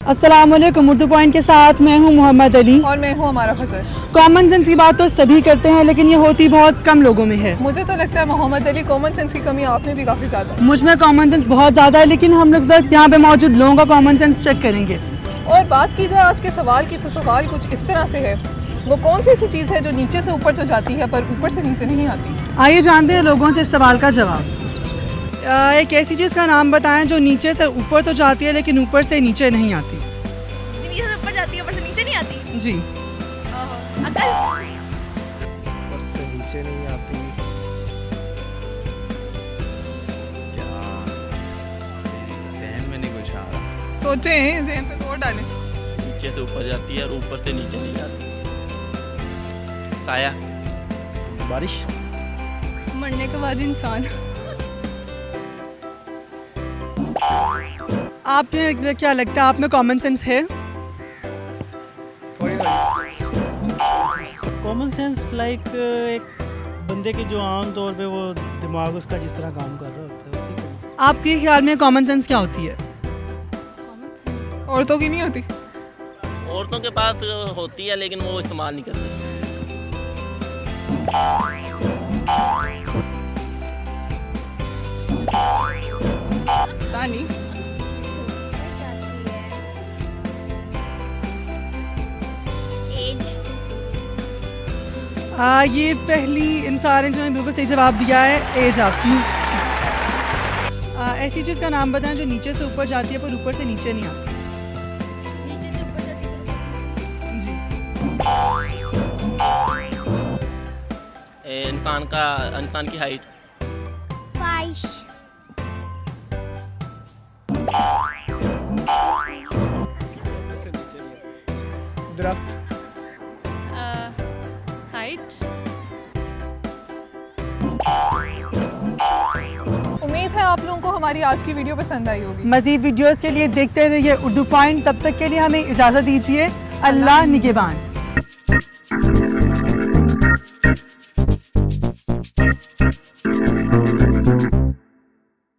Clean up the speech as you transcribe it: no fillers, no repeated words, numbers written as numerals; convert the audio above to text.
अस्सलाम वालेकुम। उर्दू पॉइंट के साथ मैं हूँ मोहम्मद अली और मैं हूँ हमारा फजल। कॉमन सेंस की बात तो सभी करते हैं, लेकिन ये होती बहुत कम लोगों में है। मुझे तो लगता है मोहम्मद अली कॉमन सेंस की कमी आप में भी काफ़ी ज़्यादा है। मुझ में कॉमन सेंस बहुत ज़्यादा है, लेकिन हम लोग यहाँ पे मौजूद लोगों का कॉमन सेंस चेक करेंगे। और बात की जाए आज के सवाल की, तो सवाल कुछ इस तरह से है, वो कौन सी ऐसी चीज़ है जो नीचे से ऊपर तो जाती है पर ऊपर से नीचे नहीं आती। आइए जानते हैं लोगों से इस सवाल का जवाब। एक ऐसी चीज़ का नाम बताएं जो नीचे से ऊपर तो जाती है लेकिन ऊपर से नीचे नहीं आती। नीचे से ऊपर जाती है, ऊपर से नीचे नहीं आती। जी, अकल। ऊपर से नीचे नहीं आती। क्या ज़हन में नहीं कुछ आ रहा। सोचें, ज़हन पे जोर डालें। नीचे से ऊपर जाती है और ऊपर से नीचे नहीं आती। साया। बारिश। मरने के बाद इंसान। आपने क्या लगता है, आप में कॉमन सेंस है? कॉमन सेंस लाइक एक बंदे के जो आम तौर पे वो दिमाग उसका जिस तरह काम कर रहा होता है उसी को। आपके ख्याल में कॉमन सेंस क्या होती है? औरतों की नहीं होती। औरतों के पास होती है लेकिन वो इस्तेमाल नहीं करती। पता नहीं। ये पहली इंसान है जिन्होंने बिल्कुल सही जवाब दिया है, एज आपकी। ऐसी चीज़ का नाम बताएं जो नीचे से ऊपर जाती है पर ऊपर से नीचे नहीं आती। नीचे से ऊपर जाती है, ऊपर से जी। इंसान की हाइट। बाइश। दरख्त। हाइट। उम्मीद है आप लोगों को हमारी आज की वीडियो पसंद आई होगी। मज़ीद वीडियोस के लिए देखते रहिए उर्दू पॉइंट। तब तक के लिए हमें इजाज़त दीजिए। अल्लाह निगहबान।